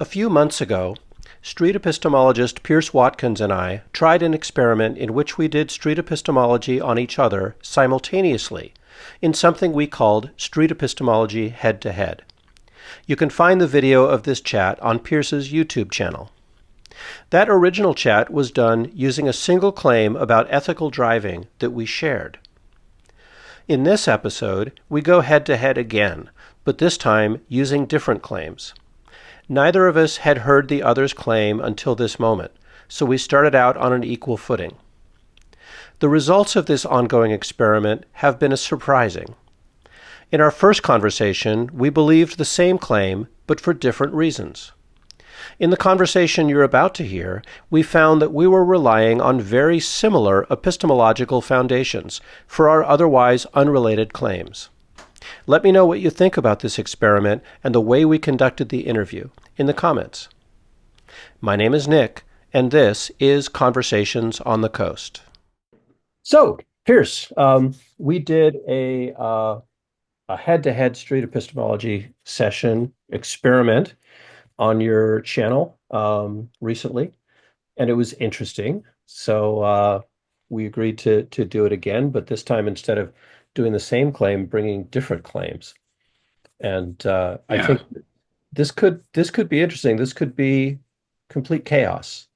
A few months ago, street epistemologist Pierce Watkins and I tried an experiment in which we did street epistemology on each other simultaneously in something we called street epistemology head-to-head. You can find the video of this chat on Pierce's YouTube channel. That original chat was done using a single claim about ethical driving that we shared. In this episode, we go head-to-head again, but this time using different claims. Neither of us had heard the other's claim until this moment, so we started out on an equal footing. The results of this ongoing experiment have been surprising. In our first conversation, we believed the same claim, but for different reasons. In the conversation you're about to hear, we found that we were relying on very similar epistemological foundations for our otherwise unrelated claims. Let me know what you think about this experiment and the way we conducted the interview in the comments. My name is Nick, and this is Conversations on the Coast. So, Pierce, we did a head-to-head street epistemology session experiment on your channel recently, and it was interesting. So we agreed to do it again, but this time instead of doing the same claim, bringing different claims. And I think this could be interesting. This could be complete chaos.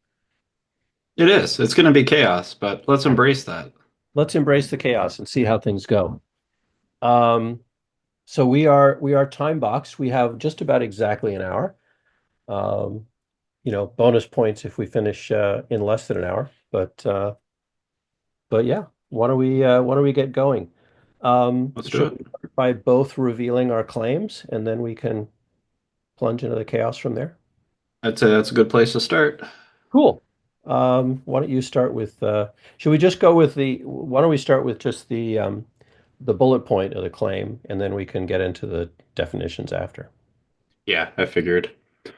It is. It's going to be chaos, but let's embrace that. Let's embrace the chaos and see how things go. So we are time boxed. We have just about exactly an hour. Bonus points if we finish in less than an hour. But yeah, why don't we get going? Let's do Should it. we start by both revealing our claims and then we can plunge into the chaos from there? I'd say that's a good place to start. Cool. Why don't you start with should we just go with why don't we start with just the bullet point of the claim and then we can get into the definitions after. Yeah, I figured.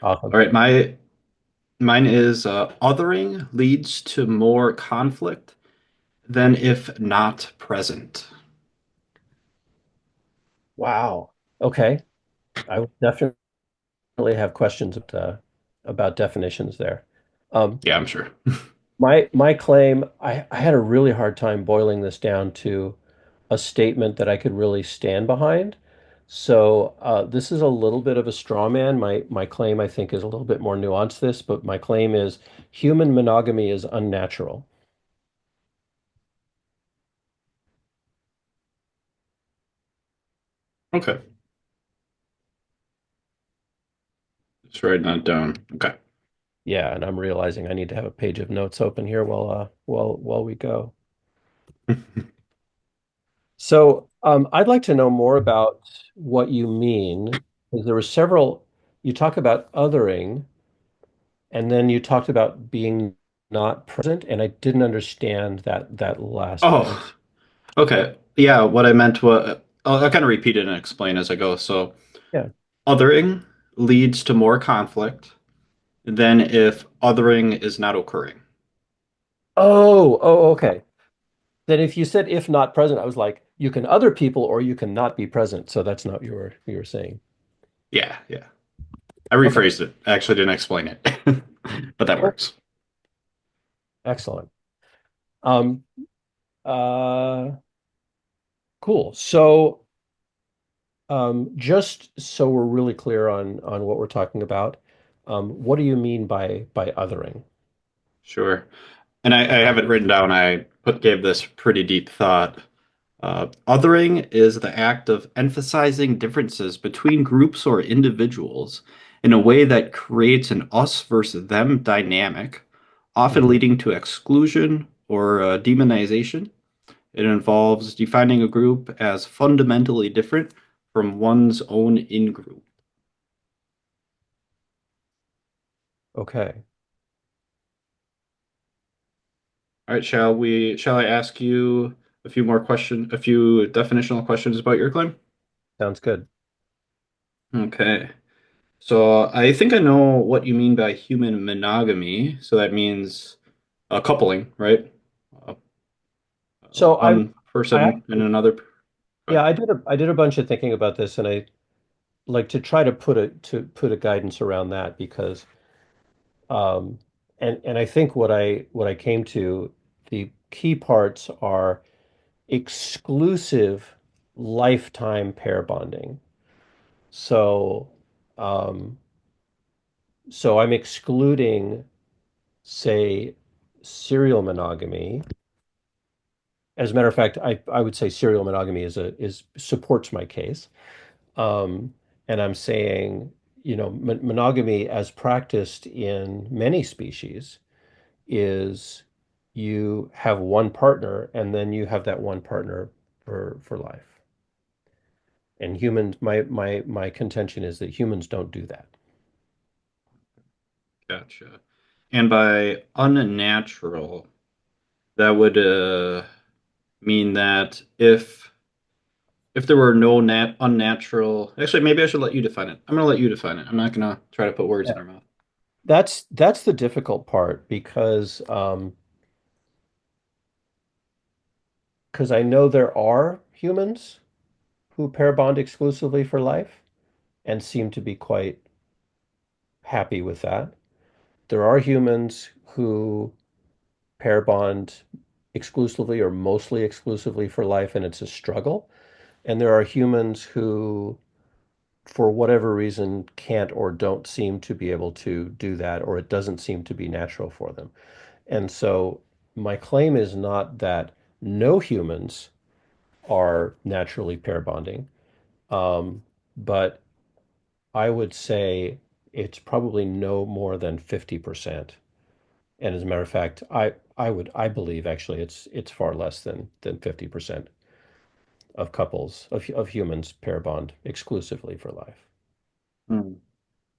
Awesome. All right, mine is othering leads to more conflict than if not present. Wow. Okay. I would definitely have questions about definitions there. Um, Yeah, I'm sure. my claim, I had a really hard time boiling this down to a statement that I could really stand behind. So this is a little bit of a straw man. My claim, I think, is a little bit more nuanced this, but my claim is human monogamy is unnatural. Okay, just writing that down. Okay. Yeah, and I'm realizing I need to have a page of notes open here while we go. So I'd like to know more about what you mean, because there were several, you talk about othering, and then you talked about being not present, and I didn't understand that last bit. Oh, okay. Yeah, what I meant was I'll kind of repeat it and explain as I go. So, Yeah. othering leads to more conflict than if othering is not occurring. Okay. Then if you said if not present, I was like, you can other people or you can not be present. So that's not what you were saying. Yeah, yeah. I Okay. rephrased it. I actually didn't explain it, but that Oh, works. excellent. Um, uh, cool. So just so we're really clear on what we're talking about, what do you mean by othering? Sure. And I have it written down. Gave this pretty deep thought. Othering is the act of emphasizing differences between groups or individuals in a way that creates an us versus them dynamic, often Mhm. leading to exclusion or demonization. It involves defining a group as fundamentally different from one's own in-group. Okay. All right, shall I ask you a few definitional questions about your claim? Sounds good. Okay. So I think I know what you mean by human monogamy. So that means coupling, right? Uh, So one I person and actually, another. yeah, Right. I did a bunch of thinking about this, and like to try to put a guidance around that because um and I think what I came to, the key parts are exclusive lifetime pair bonding. So um so I'm excluding, say, serial monogamy. As a matter of fact, I would say serial monogamy is supports my case. Um, and I'm saying, monogamy as practiced in many species is you have one partner and then you have that one partner for life. And humans, my contention is that humans don't do that. Gotcha. And by unnatural, that would mean that if there were no nat unnatural, actually, maybe I should let you define it. I'm gonna let you define it. I'm not gonna try to put words Yeah. in our mouth. That's the difficult part because I know there are humans who pair bond exclusively for life and seem to be quite happy with that. There are humans who pair bond exclusively or mostly exclusively for life, and it's a struggle. And there are humans who, for whatever reason, can't or don't seem to be able to do that, or it doesn't seem to be natural for them. And so my claim is not that no humans are naturally pair bonding, um, but I would say it's probably no more than 50%. And as a matter of fact, I believe actually it's far less than 50% of couples of humans pair bond exclusively for life. Hmm.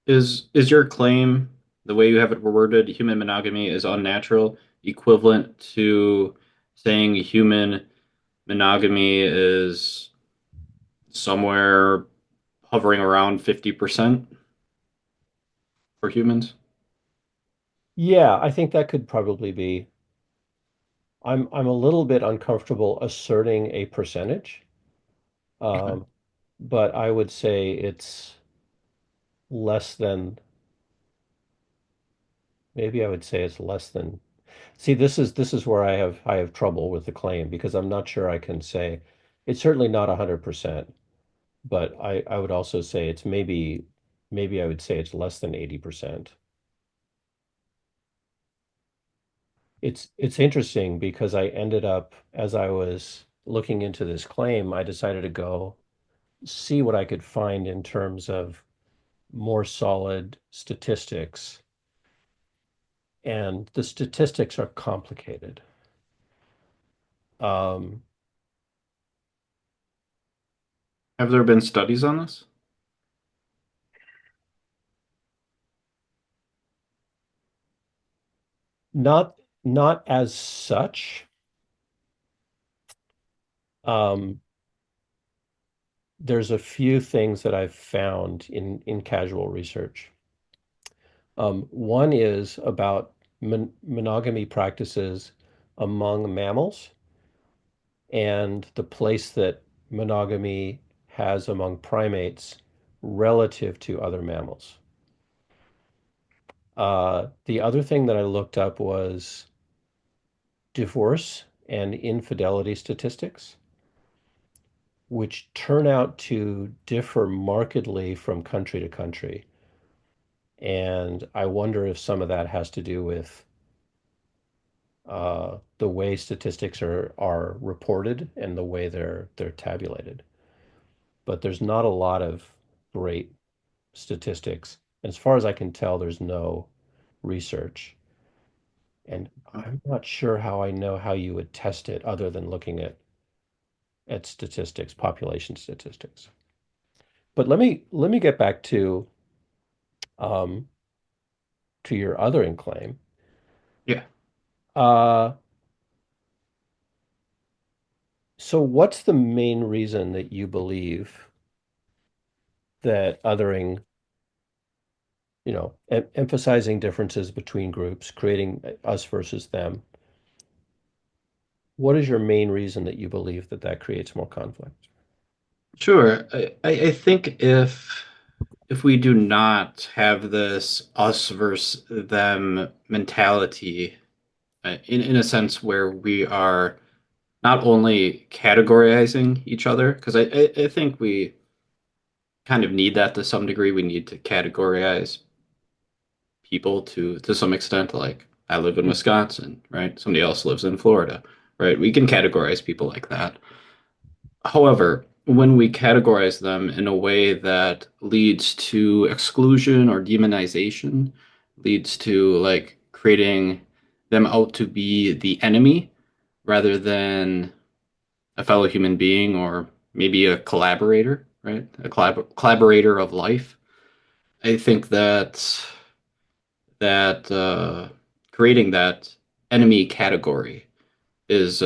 Is your claim, the way you have it worded, human monogamy is unnatural, equivalent to saying human monogamy is somewhere hovering around 50% for humans? Yeah, I think that could probably be. I'm a little bit uncomfortable asserting a percentage, Okay. um, but I would say it's less than, maybe I would say it's less than. See, this is where I have trouble with the claim because I'm not sure I can say it's certainly not 100%, but I would also say it's maybe I would say it's less than 80%. It's interesting because I ended up, as I was looking into this claim, I decided to go see what I could find in terms of more solid statistics. And the statistics are complicated. Um, Have there been studies on this? not as such. Um, there's a few things that I've found in casual research. One is about monogamy practices among mammals and the place that monogamy has among primates relative to other mammals. The other thing that I looked up was divorce and infidelity statistics, which turn out to differ markedly from country to country. And I wonder if some of that has to do with the way statistics are reported and the way they're tabulated. But there's not a lot of great statistics. As far as I can tell, there's no research. And I'm not sure how I know how you would test it other than looking at statistics, population statistics. But let me get back um, to your othering claim. Yeah. Uh, so what's the main reason that you believe that othering, emphasizing differences between groups, creating us versus them? What is your main reason that you believe that creates more conflict? Sure. I think if if we do not have this us versus them mentality, in a sense where we are not only categorizing each other, because I think we kind of need that to some degree. We need to categorize people to some extent. Like I live in Mm. Wisconsin, right? Somebody else lives in Florida, right? We can categorize people like that. However, when we categorize them in a way that leads to exclusion or demonization, leads to like creating them out to be the enemy rather than a fellow human being or maybe a collaborator, right? A collaborator of life. I think that creating that enemy category is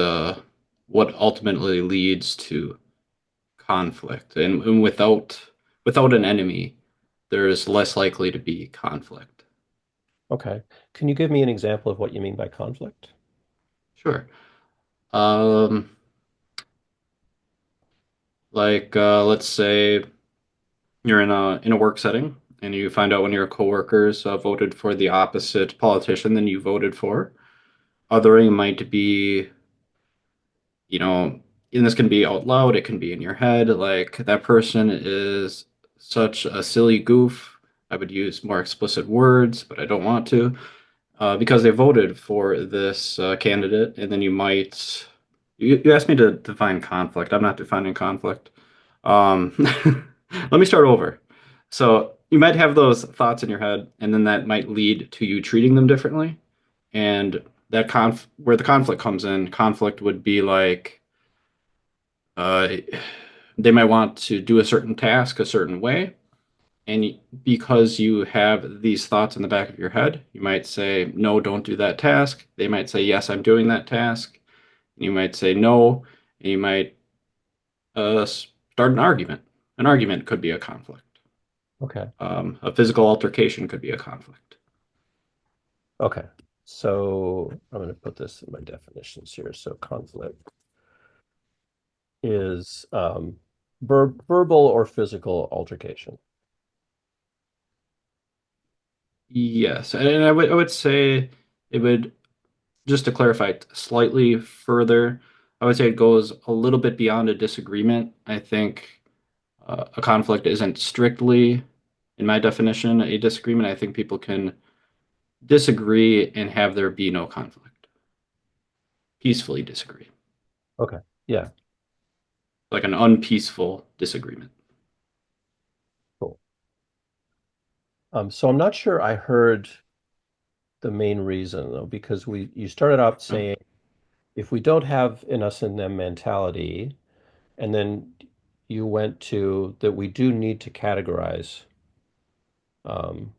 what ultimately leads to conflict, and without an enemy, there is less likely to be conflict. Okay. Can you give me an example of what you mean by conflict? Sure. Um, like let's say you're in a work setting and you find out one of your coworkers voted for the opposite politician than you voted for. Othering might be, you know, and this can be out loud, it can be in your head, like that person is such a silly goof. I would use more explicit words, but I don't want to, because they voted for this candidate, and then you might. You asked me to define conflict. I'm not defining conflict. Um, let me start over. So you might have those thoughts in your head, and then that might lead to you treating them differently. And that where the conflict comes in, conflict would be like uh, they might want to do a certain task a certain way, and because you have these thoughts in the back of your head, you might say, no, don't do that task. They might say, yes, I'm doing that task. And you might say no, and you might start an argument. An argument could be a conflict. Okay. A physical altercation could be a conflict. Okay. So I'm going to put this in my definitions here. So conflict is verbal or physical altercation. Yes, and I would say it would, just to clarify slightly further, I would say it goes a little bit beyond a disagreement. I think a conflict isn't strictly, in my definition, a disagreement. I think people can disagree and have there be no conflict. Peacefully disagree. Okay. Yeah. Like an unpeaceful disagreement. Cool. So I'm not sure I heard the main reason though, because you started out Oh, saying if we don't have an us and them mentality, and then you went to that we do need to categorize um,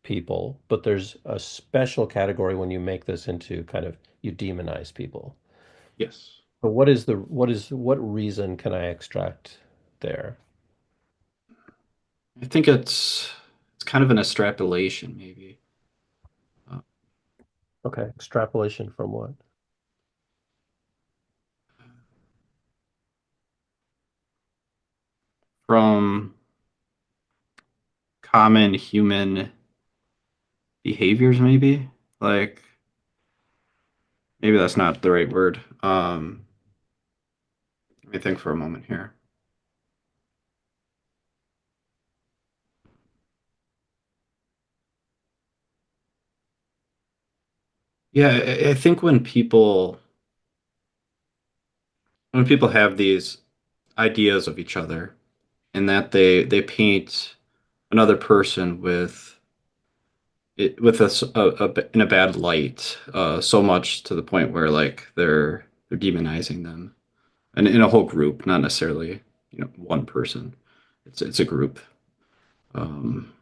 people, but there's a special category when you make this into kind of you demonize people. yes. But what reason can I extract there? I think it's kind of an extrapolation, maybe, uh, Okay, extrapolation from what? from common human behaviors, maybe. Like maybe that's not the right word. Let me think for a moment here. Yeah, I think when people have these ideas of each other and that they paint another person in a bad light, so much to the point where like they're demonizing them, and in a whole group, not necessarily one person. It's a group. Um,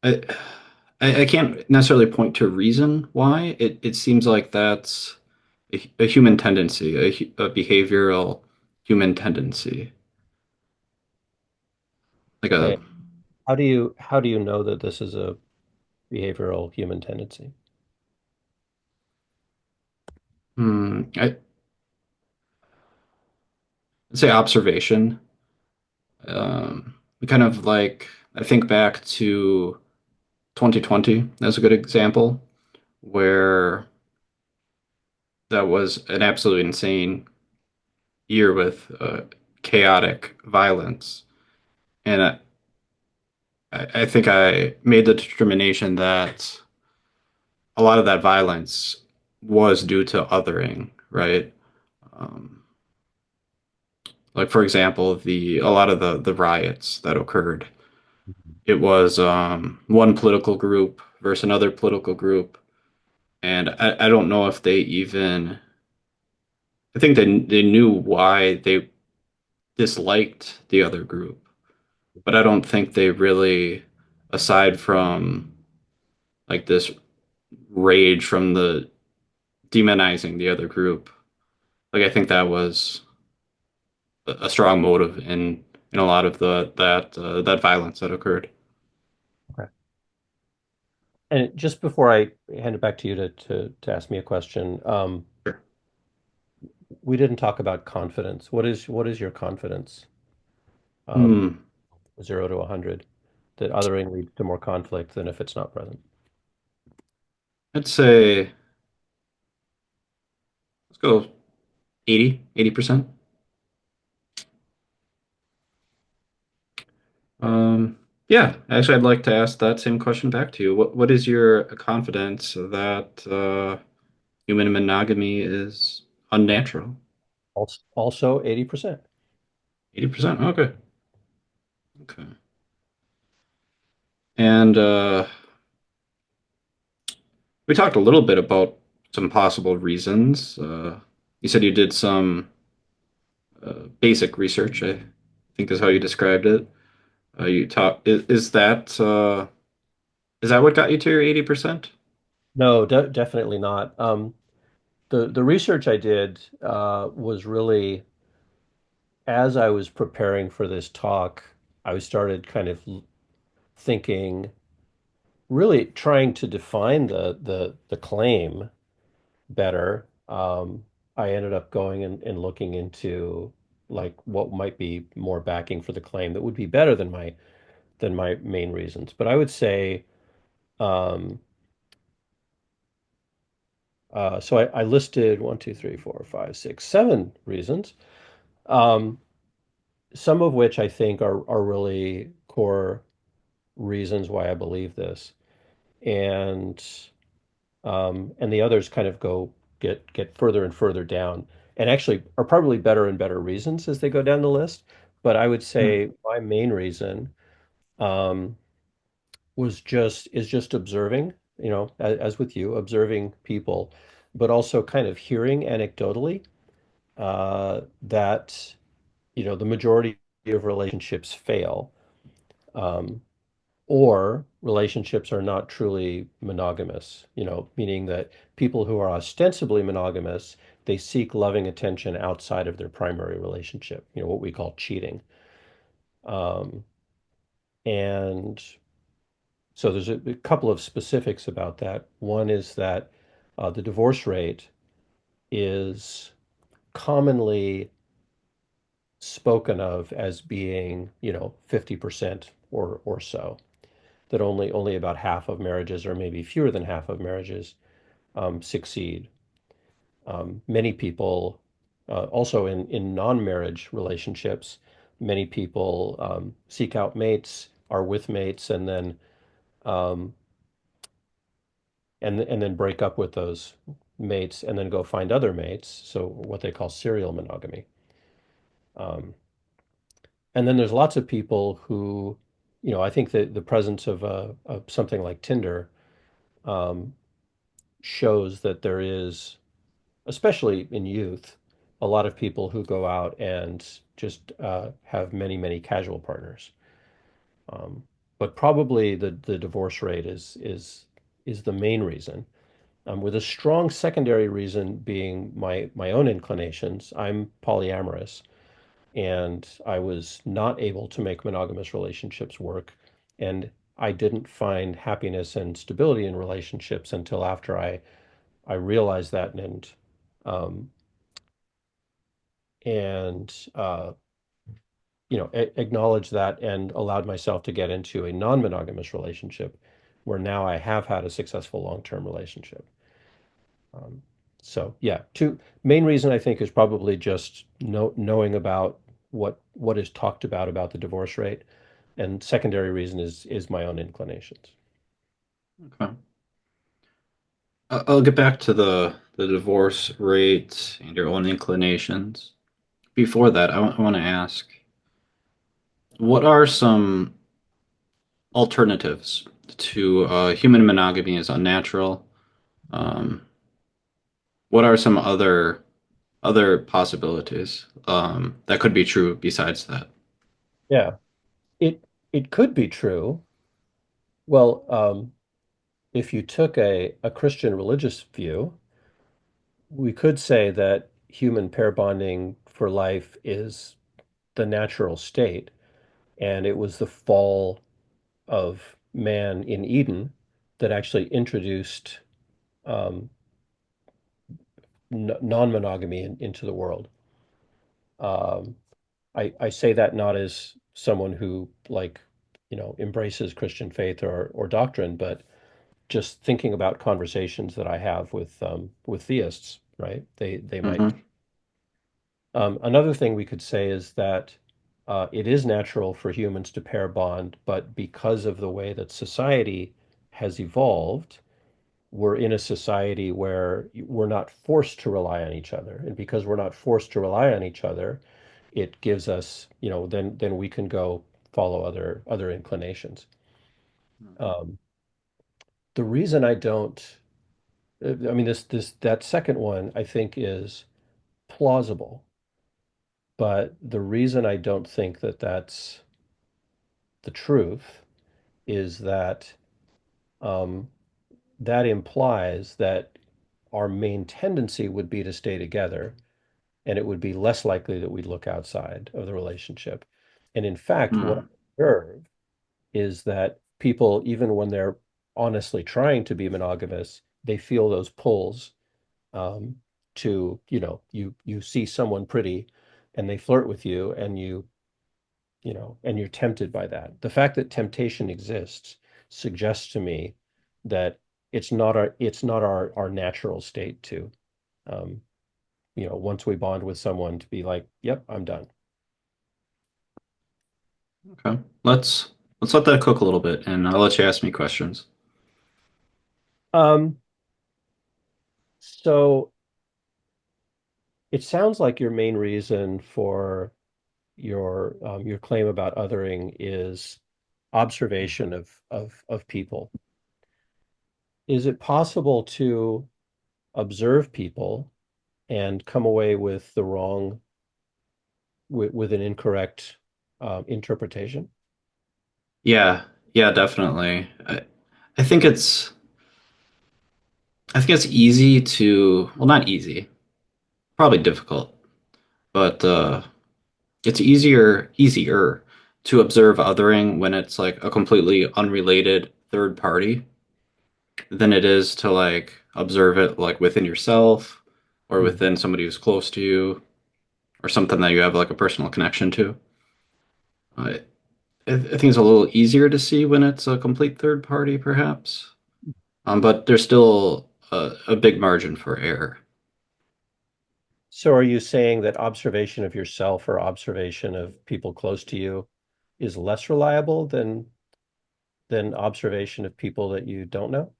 I, I can't necessarily point to a reason why. It seems like that's a human tendency, a behavioral human tendency, like a Okay, how do you know that this is a behavioral human tendency? hmm, I I'd say observation. Um, kind of like I think back to 2020 as a good example, where that was an absolutely insane year with chaotic violence. And I think I made the determination that a lot of that violence was due to othering, right? Um, like for example, the a lot of the riots that occurred, it was one political group versus another political group, and I don't know if they even I think they knew why they disliked the other group, but I don't think they really, aside from like this rage from the demonizing the other group, like I think that was a strong motive in a lot of that violence that occurred. Okay. And just before I hand it back to you to ask me a question, Sure. we didn't talk about confidence. What is your confidence? Um, Hmm. 0 to 100, that othering leads to more conflict than if it's not present. I'd say let's go 80%. Yeah, actually, I'd like to ask that same question back to you. What is your confidence that human monogamy is unnatural? Also 80%. 80%. Okay. Okay. And we talked a little bit about some possible reasons. You said you did some basic research, I think is how you described it. You talk is that what got you to your 80%? No, definitely not. The research I did was really, as I was preparing for this talk, I started kind of thinking, really trying to define the claim better. I ended up going and looking into like what might be more backing for the claim that would be better than my main reasons. But I would say, um, so I listed one, two, three, four, five, six, 7 reasons. Um, some of which I think are really core reasons why I believe this, and and the others kind of go get further and further down, and actually are probably better and better reasons as they go down the list. But I would Hmm. say my main reason um, is just observing, as with you, observing people, but also kind of hearing anecdotally that the majority of relationships fail. Um, or relationships are not truly monogamous, meaning that people who are ostensibly monogamous, they seek loving attention outside of their primary relationship, what we call cheating. Um, and so there's a couple of specifics about that. One is that the divorce rate is commonly spoken of as being, 50% or so, that only about half of marriages, or maybe fewer than half of marriages, succeed. Many people, also in non-marriage relationships, many people seek out mates, are with mates, um, and then break up with those mates, and then go find other mates. So what they call serial monogamy. Um, and then there's lots of people who, I think that the presence of something like Tinder um, shows that there is, especially in youth, a lot of people who go out and just have many, many casual partners. Um, but probably the divorce rate is the main reason, with a strong secondary reason being my own inclinations. I'm polyamorous, and I was not able to make monogamous relationships work, and I didn't find happiness and stability in relationships until after I realized that, and um, and acknowledged that and allowed myself to get into a non-monogamous relationship where now I have had a successful long-term relationship. Um, so yeah, two main reason I think is probably just knowing about what is talked about the divorce rate, and secondary reason is my own inclinations. Okay. I'll get back to the divorce rate and your own inclinations. Before that, I want to ask, what are some alternatives to human monogamy is unnatural? Um, what are some other possibilities that could be true besides that? Yeah, it it could be true. Well, if you took a Christian religious view, we could say that human pair bonding for life is the natural state, and it was the fall of man in Eden that actually introduced um, non-monogamy into the world. Um, I say that not as someone who embraces Christian faith or doctrine, but just thinking about conversations that I have with theists, right? They might. Hmm. Another thing we could say is that it is natural for humans to pair bond, but because of the way that society has evolved, we're in a society where we're not forced to rely on each other. And because we're not forced to rely on each other, it gives us, then we can go follow other inclinations. Um, the reason I don't, I mean, that second one I think is plausible, but the reason I don't think that that's the truth is that um, that implies that our main tendency would be to stay together, and it would be less likely that we'd look outside of the relationship. And in fact, what I Hmm. observe is that people, even when they're honestly trying to be monogamous, they feel those pulls um, you see someone pretty and they flirt with you, and and you're tempted by that. The fact that temptation exists suggests to me that it's not our natural state to um, once we bond with someone to be like, yep, I'm done. Okay. Let's let that cook a little bit, and I'll let you ask me questions. Um, so it sounds like your main reason for your claim about othering is observation of people. Is it possible to observe people and come away with the wrong with an incorrect interpretation? Yeah, yeah, definitely. I think it's easy to, well, not easy, probably difficult, but it's easier to observe othering when it's like a completely unrelated third party than it is to like observe it like within yourself or Hmm. within somebody who's close to you or something that you have like a personal connection to. I think it's a little easier to see when it's a complete third party, perhaps. But there's still a big margin for error. So are you saying that observation of yourself or observation of people close to you is less reliable than observation of people that you don't know?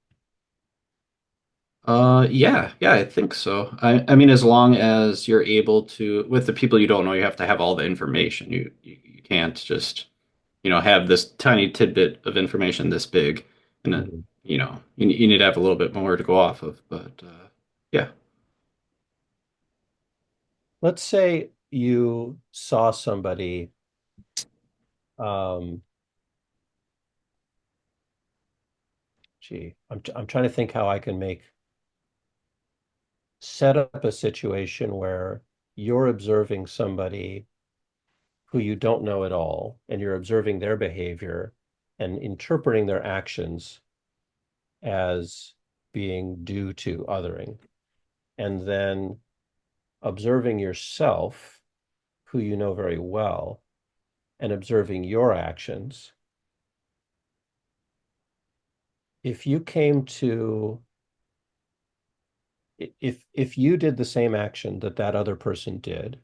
Yeah, yeah, I think so. I mean, as long as you're able to, with the people you don't know, you have to have all the information. You can't just, have this tiny tidbit of information this big, and Mhm. you need to have a little bit more to go off of. But yeah, Let's say you saw somebody, um, I'm trying to think how I can set up a situation where you're observing somebody who you don't know at all, and you're observing their behavior and interpreting their actions as being due to othering, and then observing yourself. who you know very well and observing your actions, if you came to if you did the same action that that other person did,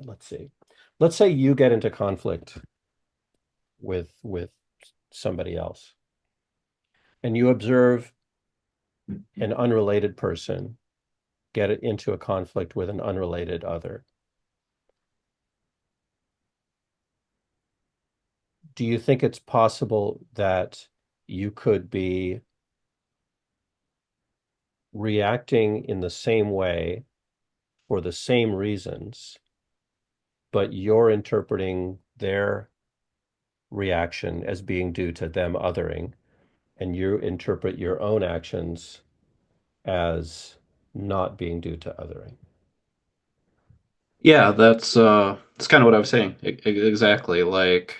let's see, let's say you get into conflict with somebody else and you observe an unrelated person get it into a conflict with an unrelated other. Do you think it's possible that you could be reacting in the same way for the same reasons, but you're interpreting their reaction as being due to them othering, and you interpret your own actions as not being due to othering? Yeah, that's kind of what I was saying. Exactly. Like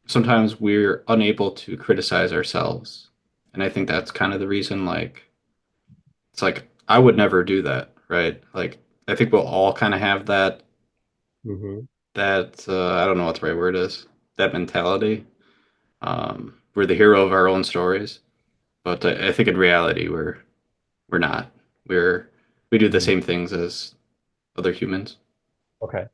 sometimes we're unable to criticize ourselves. And I think that's kind of the reason, like, it's like I would never do that, right? Like I think we'll all kind of have Hmm. that I don't know what the right word is, that mentality. We're the hero of our own stories, but I think in reality we're not. We're we do the Hmm. same things as other humans. Okay.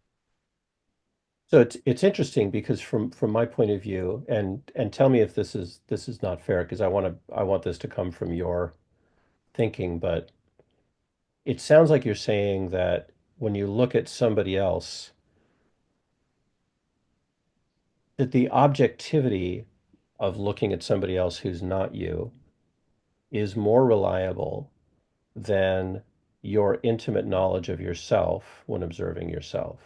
So it's interesting because from my point of view, and tell me if this is not fair, because I want this to come from your thinking, but it sounds like you're saying that when you look at somebody else, that the objectivity of looking at somebody else who's not you is more reliable than your intimate knowledge of yourself when observing yourself.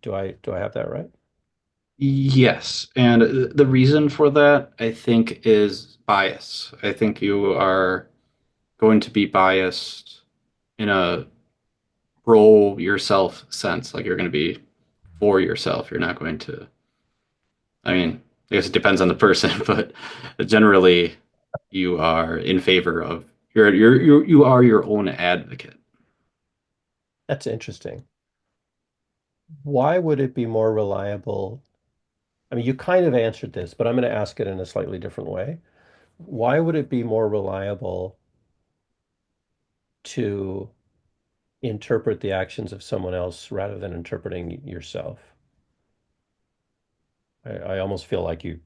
Do I have that right? Yes, and the reason for that, I think, is bias. I think you are going to be biased in a role yourself sense. Like you're going to be for yourself. You're not going to, I mean, I guess it depends on the person, but generally you are in favor of you are your own advocate. That's interesting. Why would it be more reliable? I mean, you kind of answered this, but I'm going to ask it in a slightly different way. Why would it be more reliable to interpret the actions of someone else rather than interpreting yourself? I almost feel like you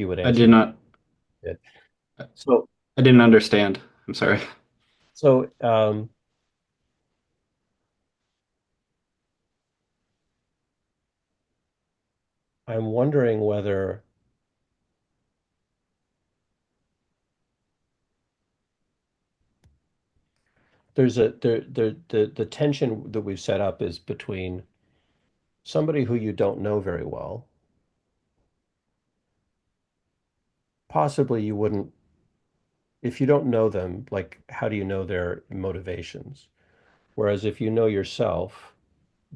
would I did answer not, it. So I didn't understand. I'm sorry. so I'm wondering whether there's a the tension that we've set up is between somebody who you don't know very well. Possibly you wouldn't, if you don't know them, like how do you know their motivations? Whereas if you know yourself,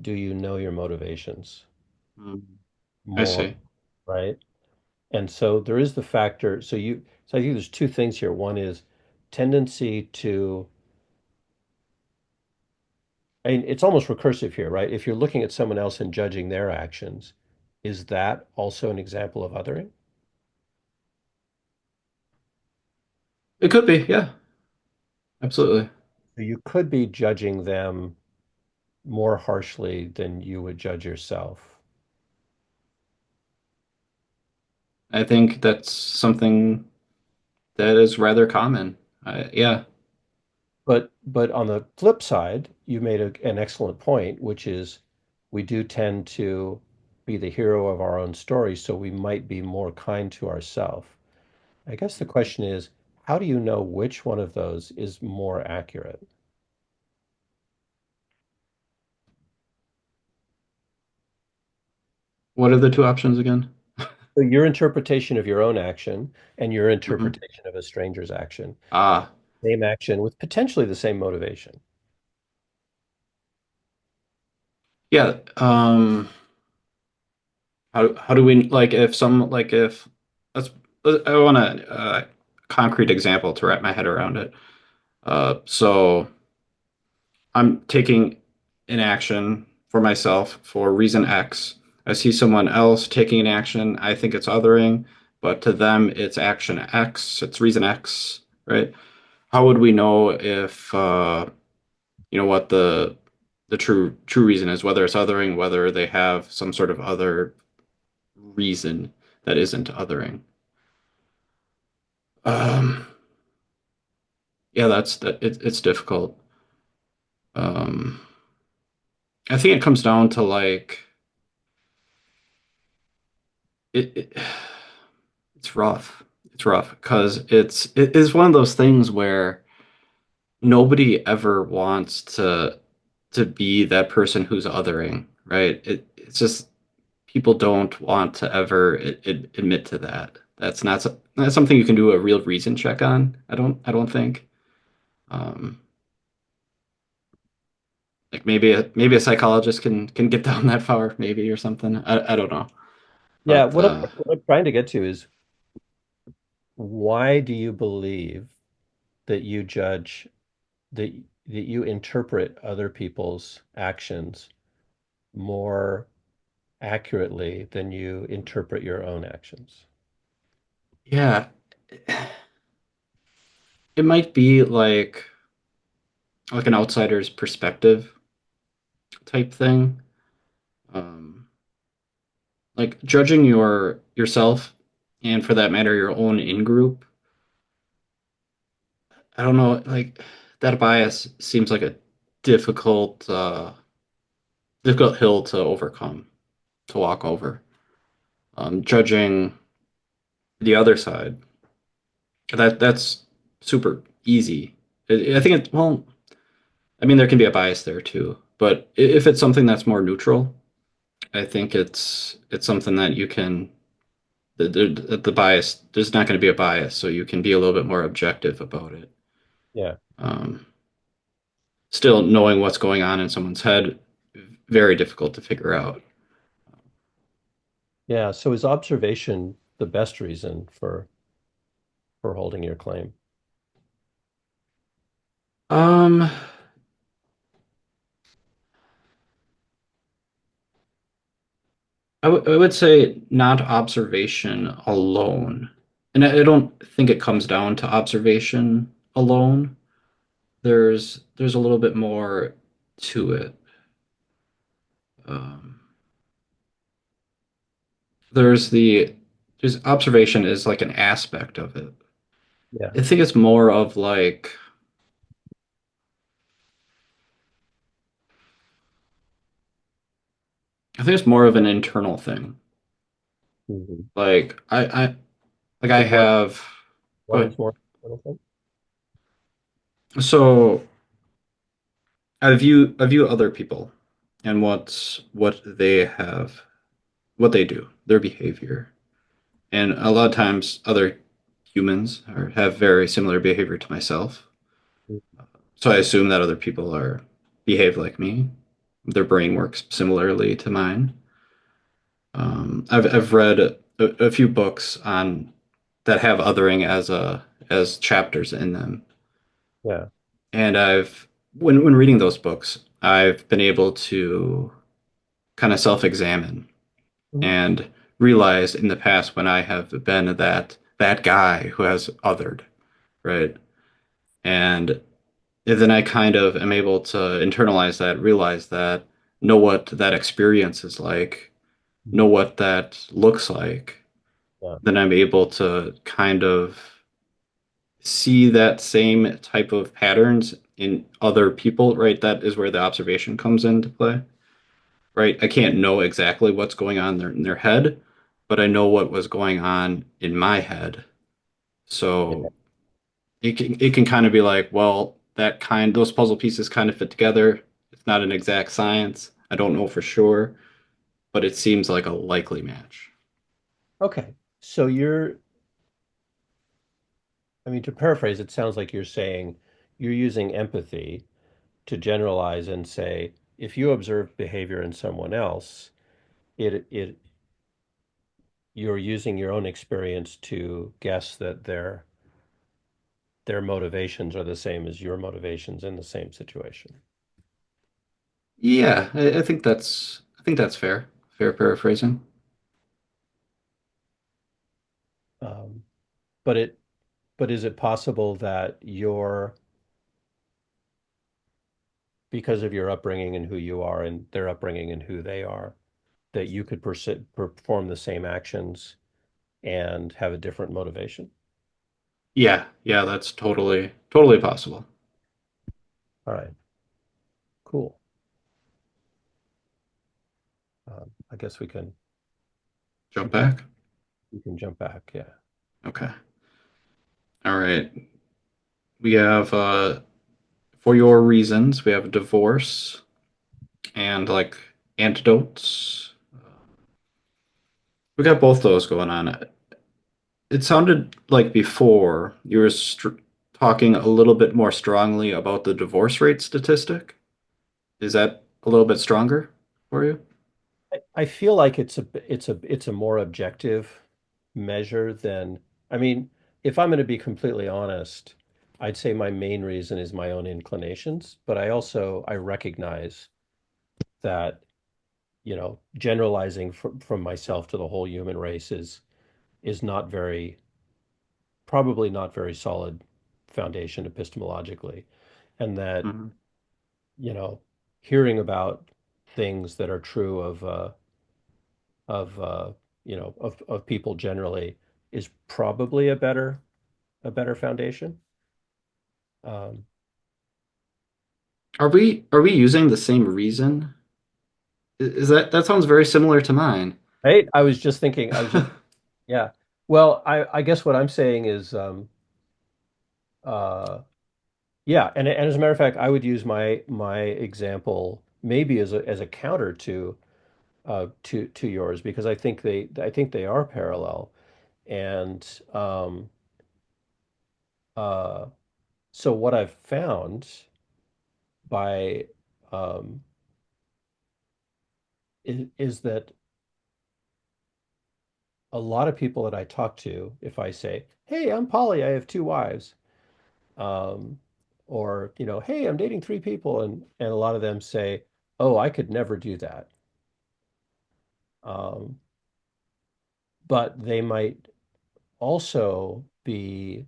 do you know your motivations Mm, I more, see. right? And so there is the factor. So I think there's two things here. One is tendency to, I mean, it's almost recursive here, right? If you're looking at someone else and judging their actions, is that also an example of othering? It could be, yeah, absolutely. So you could be judging them more harshly than you would judge yourself. I think that's something that is rather common. Yeah, But on the flip side, you made an excellent point, which is we do tend to be the hero of our own story, so we might be more kind to ourselves. I guess the question is, how do you know which one of those is more accurate? what are the two options again? So your interpretation of your own action and your Hmm. interpretation of a stranger's action, Ah, same action with potentially the same motivation. yeah. How do we like if some like if let's I want a concrete example to wrap my head around it. So I'm taking an action. for myself for reason X. I see someone else taking an action. I think it's othering, but to them it's action X. It's reason X, right? How would we know if what the true reason is, whether it's othering, whether they have some sort of other reason that isn't othering? Um, yeah, it's difficult. Um, I think it comes down to like it it's rough. It's rough because it is one of those things where nobody ever wants to be that person who's othering, right? It's just people don't want to ever admit to that. That's something you can do a real reason check on. I don't think. Um, like maybe a psychologist can get down that far, maybe or something. I don't know, Yeah, but what I'm trying to get to is why do you believe that you judge that that you interpret other people's actions more accurately than you interpret your own actions? yeah, it might be like an outsider's perspective type thing. Um, like judging yourself and for that matter your own in group. I don't know, like that bias seems like a difficult difficult hill to overcome, to walk over. Judging the other side, that's super easy. I think well, I mean there can be a bias there too, but if it's something that's more neutral, I think it's something that you can the bias, there's not going to be a bias, so you can be a little bit more objective about it. Yeah. Um, Still knowing what's going on in someone's head, very difficult to figure out. Yeah. So is observation the best reason for holding your claim? Um, I would say not observation alone. And I don't think it comes down to observation alone. There's a little bit more to it. Um, there's the there's observation is like an aspect of it. Yeah. I think it's more of I think it's more of an internal thing. Mhm. Like I So have go what ahead. is more important? So I view other people and what they have, what they do, their behavior. And a lot of times other humans have very similar behavior to myself. So I assume that other people are behave like me. Their brain works similarly to mine. I've read a few books on that have othering as chapters in them. Yeah. And when reading those books, I've been able to kind of self-examine Mhm. and realize in the past when I have been that guy who has othered, right? And then I kind of am able to internalize that, realize that, know what that experience is like, know Mhm. what that looks like. Yeah. Then I'm able to kind of see that same type of patterns in other people, right? That is where the observation comes into play, right? I can't know exactly what's going on in their head, but I know what was going on in my head. Yeah. So it can kind of be like, well, those puzzle pieces kind of fit together. It's not an exact science. I don't know for sure, but it seems like a likely match. Okay. So I mean, to paraphrase, it sounds like you're saying you're using empathy to generalize and say, if you observe behavior in someone else, it you're using your own experience to guess that their motivations are the same as your motivations in the same situation. Yeah, I think that's fair. Fair paraphrasing. Um, but it but is it possible that because of your upbringing and who you are and their upbringing and who they are, that you could perform the same actions and have a different motivation? Yeah, yeah, that's totally possible. All right, cool. I guess Jump we can back. we can jump back. Yeah. Okay. All right. We have for your reasons, we have divorce and like antidotes. We got both those going on. It sounded like before you were talking a little bit more strongly about the divorce rate statistic. Is that a little bit stronger for you? I feel like it's a more objective measure than, I mean, if I'm going to be completely honest, I'd say my main reason is my own inclinations, but I recognize that, generalizing from myself to the whole human race is not probably not very solid foundation epistemologically, and that, Hmm. you know, hearing about things that are true of of people generally is probably a better foundation. Um, Are we using the same reason? Is that sounds very similar to mine? right? I was just yeah. Well, I guess what I'm saying is uh yeah, and as a matter of fact, I would use my example maybe as a counter to yours, because I think they are parallel. And uh so what I've found by um is that a lot of people that I talk to, if I say, "Hey, I'm Polly, I have two wives," um, or "Hey, I'm dating three people," and a lot of them say, "Oh, I could never do that," um, but they might also be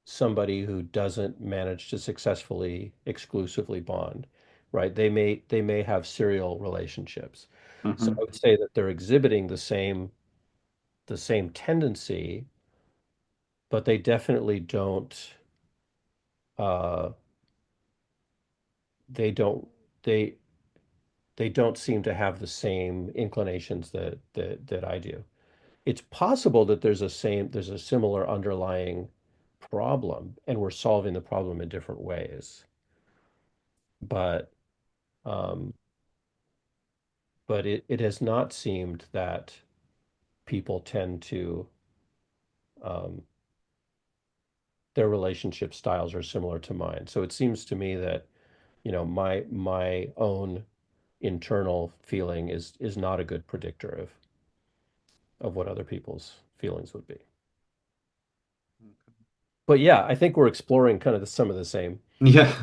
somebody who doesn't manage to successfully exclusively bond, right? They may have serial relationships, so Hmm. I would say that they're exhibiting the same tendency, but they definitely uh they don't they they don't seem to have the same inclinations that I do. It's possible that there's a similar underlying problem and we're solving the problem in different ways. But um it has not seemed that people tend to um their relationship styles are similar to mine. So it seems to me that, my own internal feeling is not a good predictor of what other people's feelings would be. But yeah, I think we're exploring kind of some of the same Yeah,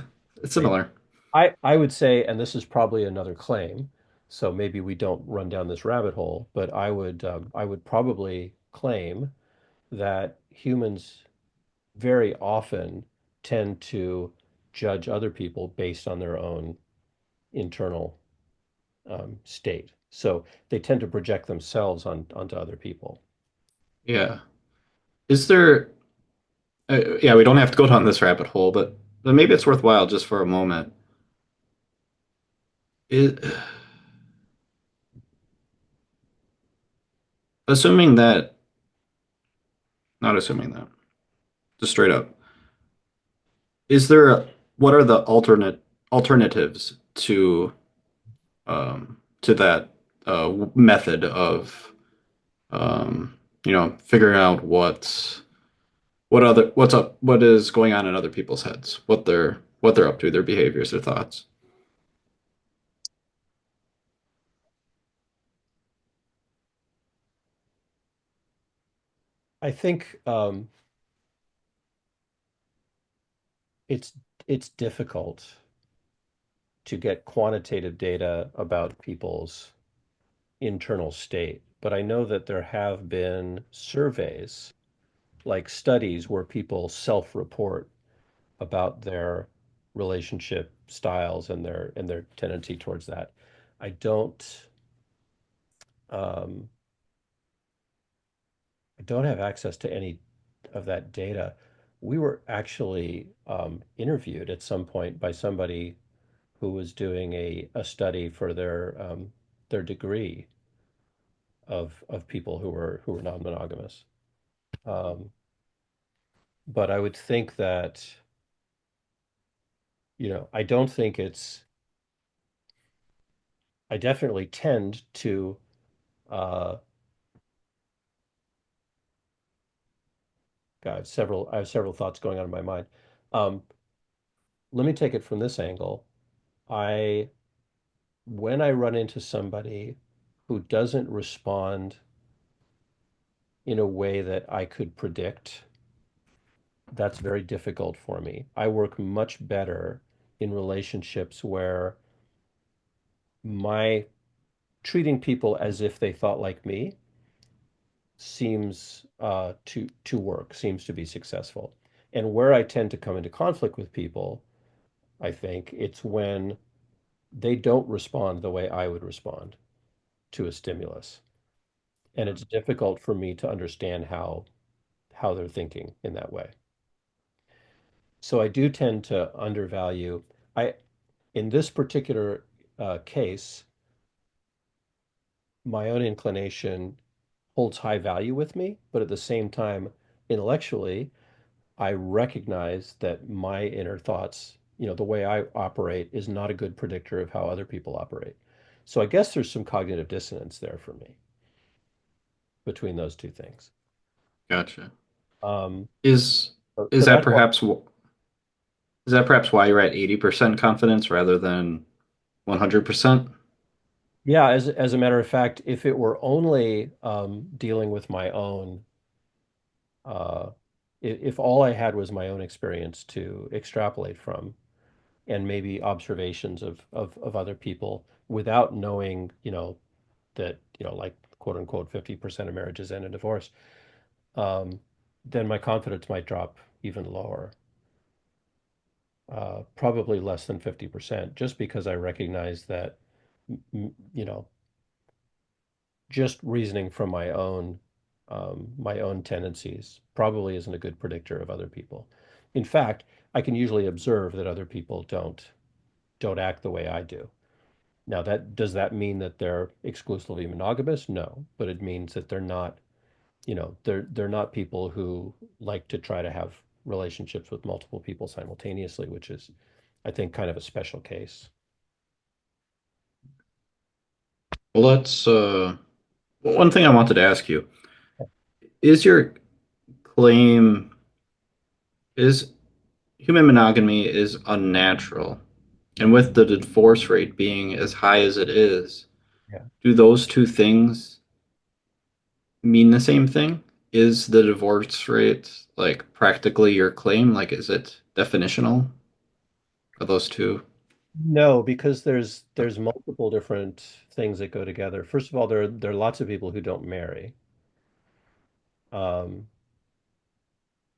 it's things. similar. I would say, and this is probably another claim, so maybe we don't run down this rabbit hole, but I would probably claim that humans very often tend to judge other people based on their own internal state. So they tend to project themselves onto other people. Yeah. Is there? Yeah, we don't have to go down this rabbit hole, but maybe it's worthwhile just for a moment. It, assuming that, not assuming that, just straight up, is there what are the alternatives to that method of figuring out what is going on in other people's heads, what they're up to, their behaviors, their thoughts. I think it's it's difficult to get quantitative data about people's internal state, but I know that there have been surveys, like studies where people self-report about their relationship styles and their tendency towards that. I um, I don't have access to any of that data. We were actually interviewed at some point by somebody who was doing a study for their degree of people who were non-monogamous. Um, but I would think that, I don't think I definitely tend to, uh, God, I have several thoughts going on in my mind. Um, Let me take it from this angle. I, when I run into somebody who doesn't respond in a way that I could predict, that's very difficult for me. I work much better in relationships where my treating people as if they thought like me seems to work, seems to be successful. And where I tend to come into conflict with people, I think it's when they don't respond the way I would respond to a stimulus. And it's difficult for me to understand how they're thinking in that way. So I do tend to undervalue. I In this particular case, my own inclination holds high value with me, but at the same time, intellectually, I recognize that my inner thoughts, the way I operate is not a good predictor of how other people operate. So I guess there's some cognitive dissonance there for me between those two things. Gotcha. Um, Is is so that that's why, perhaps is that perhaps why you're at 80% confidence rather than 100%? yeah, as a matter of fact, if it were only dealing with my own, uh, if all I had was my own experience to extrapolate from, and maybe observations of other people without knowing, that, like quote unquote 50% of marriages end in divorce, um, then my confidence might drop even lower, probably less than 50%, just because I recognize that, you know, just reasoning from my own tendencies probably isn't a good predictor of other people. In fact, I can usually observe that other people don't act the way I do. Now, that does that mean that they're exclusively monogamous? No, but it means that they're not, they're not people who like to try to have relationships with multiple people simultaneously, which is, I think, kind of a special case. Well, that's one thing I wanted to ask you. Is your claim is human monogamy is unnatural? And with the divorce rate being as high as it is, Yeah. do those two things mean the same thing? Is the divorce rate like practically your claim? Like, is it definitional? Are those two? No, because there's multiple different things that go together. First of all, there are lots of people who don't marry. Um,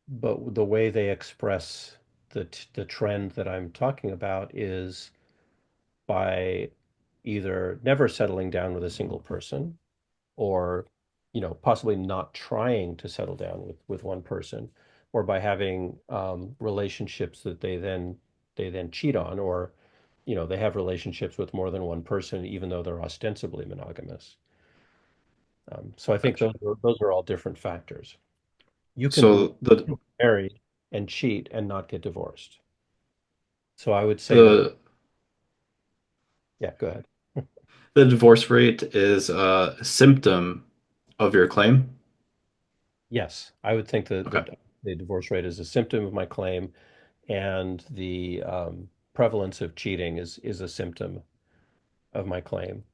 but the way they express the trend that I'm talking about is by either never settling down with a single person, or possibly not trying to settle down with one person, or by having relationships that they then cheat on, or they have relationships with more than one person even though they're ostensibly monogamous. So I think Gotcha. those are all different factors. You can be So the married and cheat and not get divorced. So I would say that, the yeah, go ahead. the divorce rate is a symptom of your claim. Yes, I would think that Okay, the divorce rate is a symptom of my claim, and the prevalence of cheating is a symptom of my claim,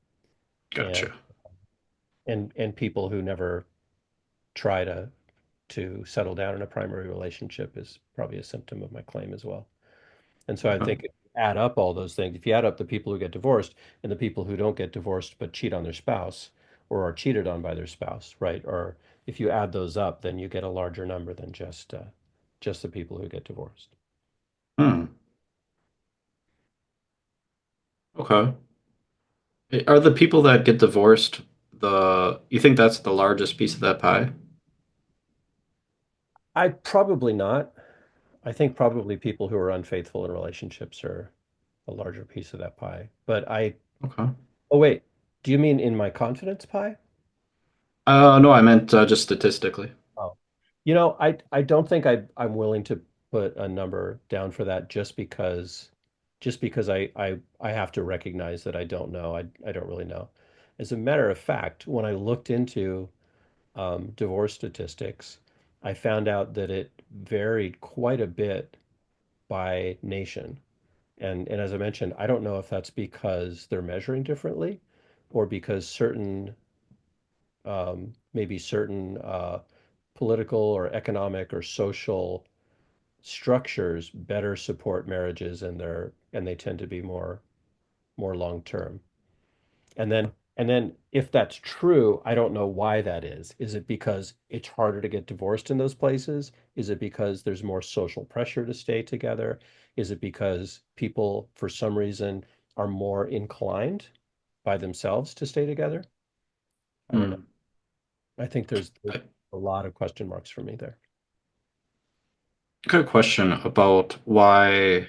and gotcha. and people who never try to settle down in a primary relationship is probably a symptom of my claim as well. And so I Uh, think add up all those things, if you add up the people who get divorced and the people who don't get divorced but cheat on their spouse or are cheated on by their spouse, right? Or if you add those up, then you get a larger number than just the people who get divorced. Hmm. Okay. Are the people that get divorced you think that's the largest piece of that pie? I probably not. I think probably people who are unfaithful in relationships are a larger piece of that pie. Okay. Oh wait, do you mean in my confidence pie? No, I meant just statistically. Oh, I don't think I'm willing to put a number down for that just because I have to recognize that I don't know. I don't really know. As a matter of fact, when I looked into divorce statistics, I found out that it varied quite a bit by nation. And as I mentioned, I don't know if that's because they're measuring differently or because maybe certain political or economic or social structures better support marriages and they tend to be more long term. And then if that's true, I don't know why that is. Is it because it's harder to get divorced in those places? Is it because there's more social pressure to stay together? Is it because people, for some reason, are more inclined by themselves to stay together? I don't know. Hmm. I think there's I a lot of question marks for me there. got a question about why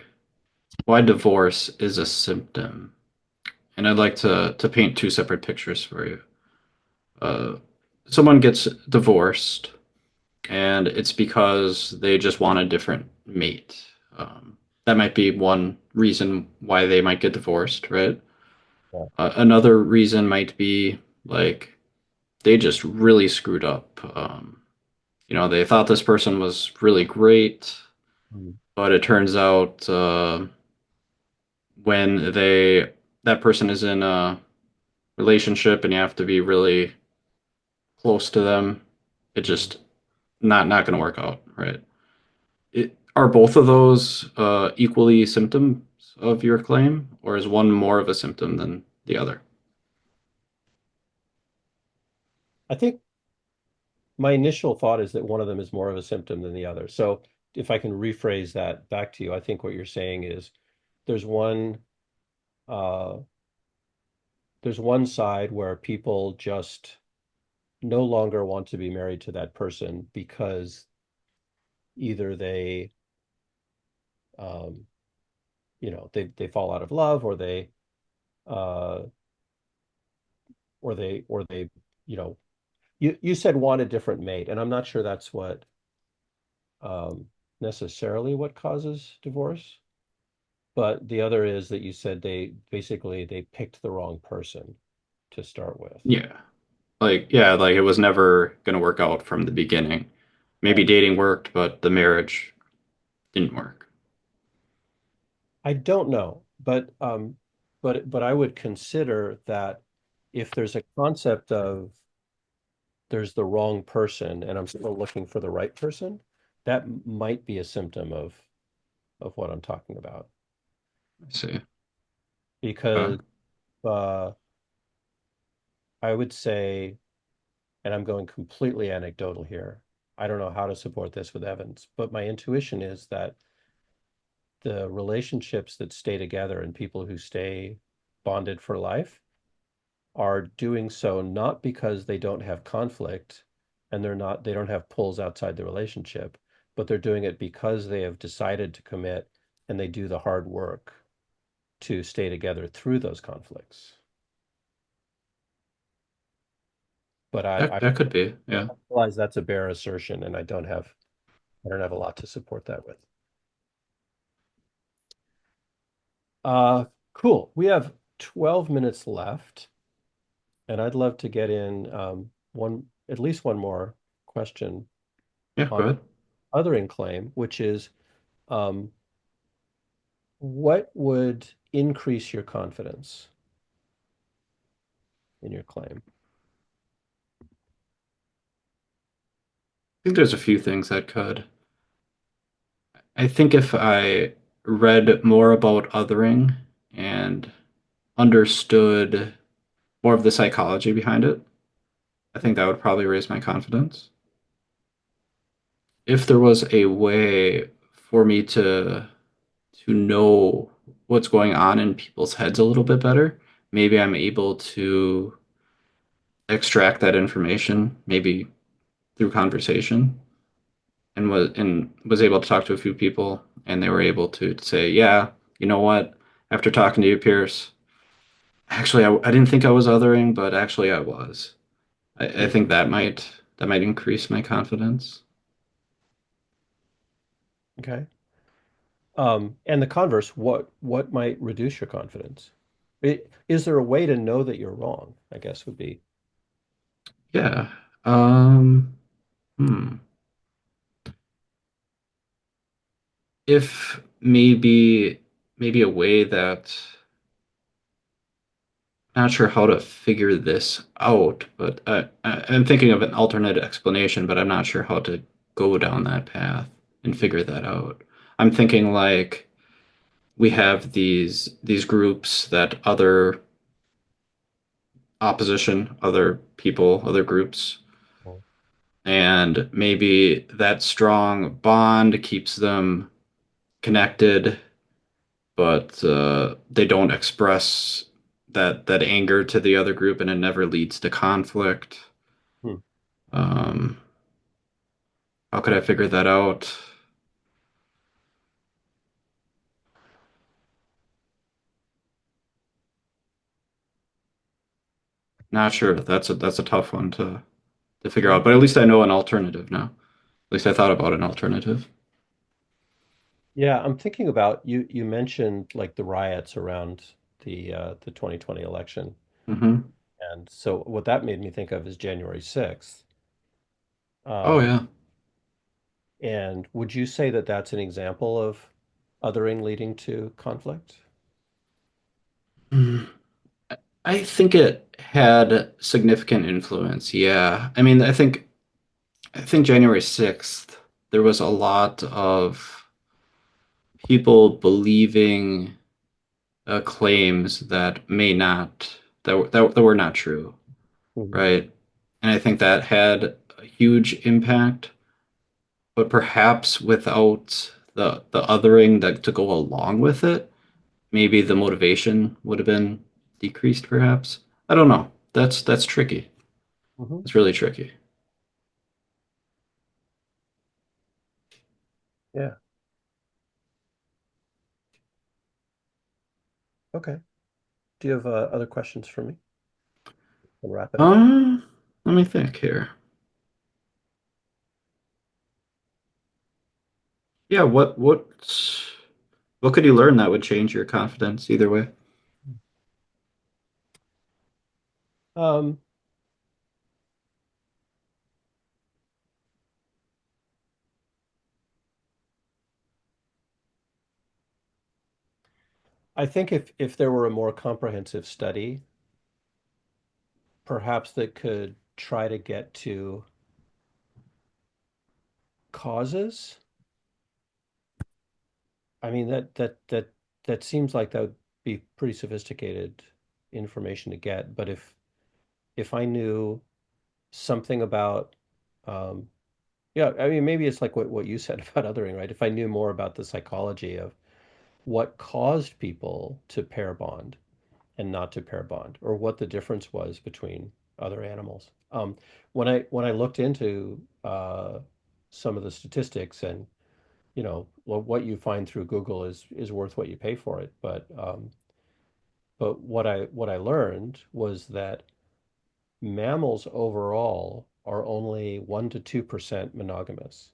divorce is a symptom, and I'd like to paint two separate pictures for you. Uh, Someone gets divorced, and it's because they just want a different mate. That might be one reason why they might get divorced, right? Yeah. Another reason might be like they just really screwed up. They thought this person was really great, Mm. but it turns out when that person is in a relationship and you have to be really close to them, it Mhm. just not going to work out, right? Are both of those equally symptoms of your claim, or is one more of a symptom than the other? I think my initial thought is that one of them is more of a symptom than the other. So if I can rephrase that back to you, I think what you're saying is there's one uh, there's one side where people just no longer want to be married to that person because either um, they fall out of love uh, or they you know you said want a different mate, and I'm not sure that's what um, necessarily what causes divorce. But the other is that you said they picked the wrong person to start with. Yeah. Like it was never going to work out from the beginning. Maybe Right. dating worked, but the marriage didn't work. I don't know, but I would consider that if there's a concept of there's the wrong person and I'm still looking for the right person, that might be a symptom of what I'm talking about. I see. Okay. Because uh, I would say, and I'm going completely anecdotal here, I don't know how to support this with evidence, but my intuition is that the relationships that stay together and people who stay bonded for life are doing so not because they don't have conflict and they don't have pulls outside the relationship, but they're doing it because they have decided to commit and they do the hard work to stay together through those conflicts. But That I that could be. Yeah. realize that's a bare assertion and I don't have a lot to support that with. Uh cool. We have 12 minutes left. And I'd love to get in at least one more question Yeah, go on ahead. othering claim, which is um, what would increase your confidence in your claim? I think there's a few things that could. I think if I read more about othering and understood more of the psychology behind it, I think that would probably raise my confidence. If there was a way for me to know what's going on in people's heads a little bit better, maybe I'm able to extract that information, maybe through conversation, and was able to talk to a few people, and they were able to say, yeah, you know what? After talking to you, Pierce, actually, I didn't think I was othering, but actually, I was. I Hmm. think that might increase my confidence. Okay. And the converse, what might reduce your confidence? Is there a way to know that you're wrong? I guess would be. Yeah. Um, hmm. If maybe a way that not sure how to figure this out, but I'm thinking of an alternate explanation, but I'm not sure how to go down that path and figure that out. I'm thinking like we have these groups that other opposition, other people, other groups, and maybe that strong bond keeps them connected, but they don't express that anger to the other group, and it never leads to conflict. Hmm. Um, how could I figure that out? Not sure. That's a tough one to figure out. Mhm. But at least I know an alternative now. At least I thought about an alternative. Yeah, I'm thinking about you mentioned like the riots around the 2020 election. Hmm. And so what that made me think of is January 6th. Oh Um, yeah. and would you say that that's an example of othering leading to conflict? Mm. I think it had significant influence. Yeah. I mean, I think January 6th, there was a lot of people believing claims that may not that were not true, Mhm. right? And I think that had a huge impact, but perhaps without the othering that to go along with it, maybe the motivation would have been decreased, perhaps. I don't know. That's tricky. Mhm. It's really tricky. Yeah. Okay. Do you have other questions for me? We'll wrap it up. Uh, Let me think here. Yeah, what could you learn that would change your confidence either way? Um, I think if there were a more comprehensive study, perhaps that could try to get to causes. I mean, that seems like that would be pretty sophisticated information to get. But if I knew something about, um, yeah, I mean, maybe it's like what you said about othering, right? If I knew more about the psychology of what caused people to pair bond and not to pair bond, or what the difference was between other animals. When I looked into some of the statistics, and what you find through Google is worth what you pay for it. But what I learned was that mammals overall are only 1 to 2% monogamous,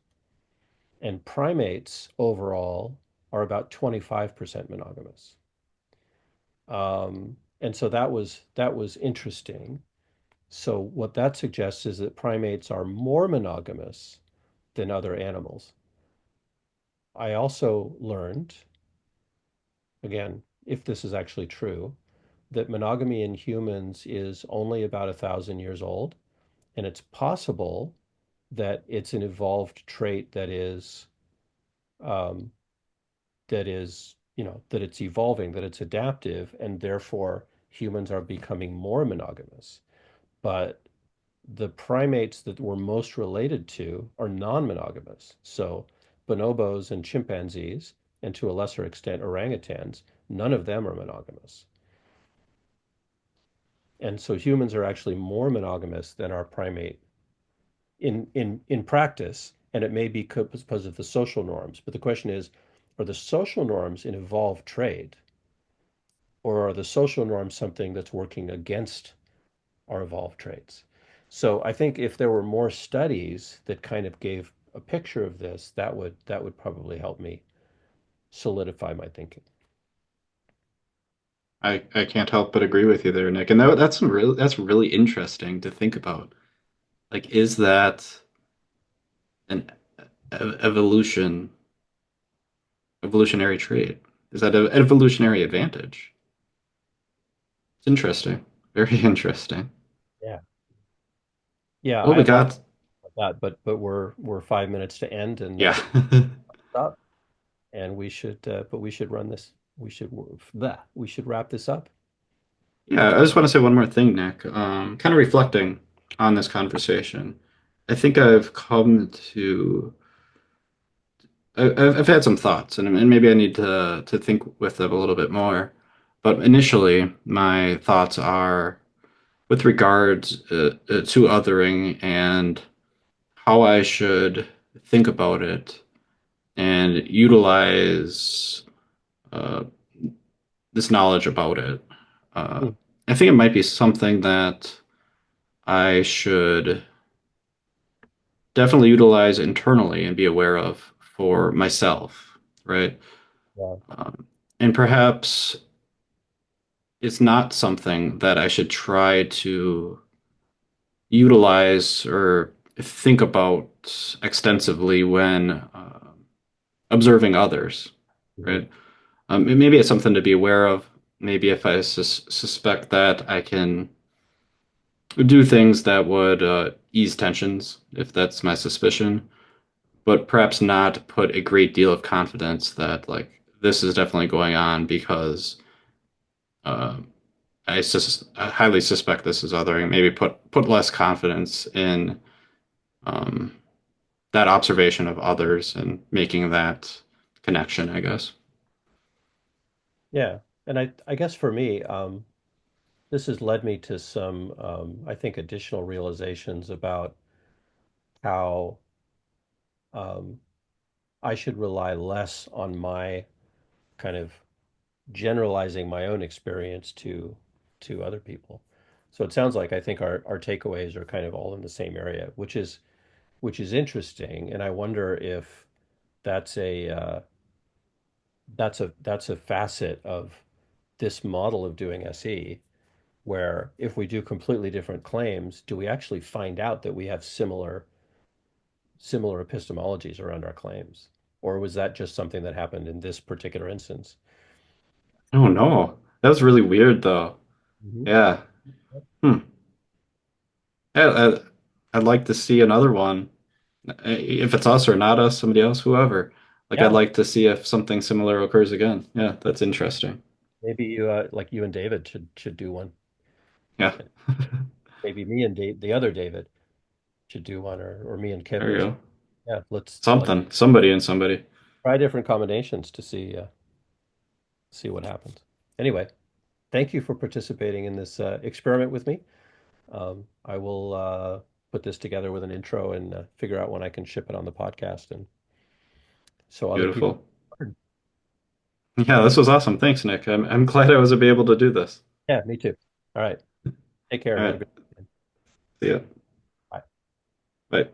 and primates overall are about 25% monogamous. And so that was interesting. So what that suggests is that primates are more monogamous than other animals. I also learned, again, if this is actually true, that monogamy in humans is only about 1,000 years old, and it's possible that it's an evolved trait that is um, is, that it's evolving, that it's adaptive, and therefore humans are becoming more monogamous. But the primates that we're most related to are non-monogamous. So bonobos and chimpanzees, and to a lesser extent orangutans, none of them are monogamous. And so humans are actually more monogamous than our primate in practice, and it may be because of the social norms. But the question is, are the social norms an evolved trait, or are the social norms something that's working against our evolved traits? So I think if there were more studies that kind of gave a picture of this, that would probably help me solidify my thinking. I can't help but agree with you there, Nick. And that's really interesting to think about. Like, is that an evolution evolutionary trait? Is that an evolutionary advantage? It's interesting. Very interesting. Yeah. Yeah, Well, I we have lots got of that, but we're 5 minutes to end, and yeah. stop. And we should run this. We should wrap this up. Yeah, I just want to say one more thing, Nick. Kind of reflecting on this conversation. I think I've come to I've had some thoughts, and maybe I need to think with them a little bit more. But initially, my thoughts are with regards to othering and how I should think about it and utilize uh, this knowledge about it. Uh, Hmm. I think it might be something that I should definitely utilize internally and be aware of for myself, right? Yeah. Um, and perhaps it's not something that I should try to utilize or think about extensively when observing others, Mhm. right? Maybe it's something to be aware of. Maybe if I suspect that I can do things that would ease tensions, if that's my suspicion, but perhaps not put a great deal of confidence that like this is definitely going on because uh, I highly suspect this is othering. Maybe put less confidence in um, that observation of others and making that connection, I guess. Yeah. And I guess for me, this has led me to some, I think, additional realizations about how um, I should rely less on my kind of generalizing my own experience to other people. So it sounds like I think our takeaways are kind of all in the same area, which is interesting. And I wonder if that's a facet of this model of doing SE, where if we do completely different claims, do we actually find out that we have similar epistemologies around our claims? Or was that just something that happened in this particular instance? Oh no, that was really weird though. Mhm. Yeah. Hmm. Yeah, I'd like to see another one. If it's us or not us, somebody else, whoever. Like I'd Yeah, like to see if something similar occurs again. Yeah, that's interesting. maybe like you and David should do one. Yeah. Maybe me and the other David should do one, or me and Kip There you or something. go. Yeah, let's like Something. Somebody and somebody. try different combinations to see what happens. Anyway, thank you for participating in this experiment with me. I will put this together with an intro and figure out when I can ship it on the podcast, and so other people Beautiful. learn. Yeah, this was awesome. Thanks, Nick. I'm glad I was able to do this. Yeah, me too. All right. Take care All and have a right. good weekend. See ya. Bye. Bye.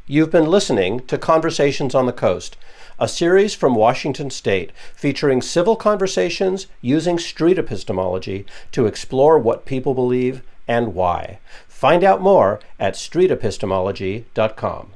You've been listening to Conversations on the Coast, a series from Washington State featuring civil conversations using street epistemology to explore what people believe and why. Find out more at streetepistemology.com.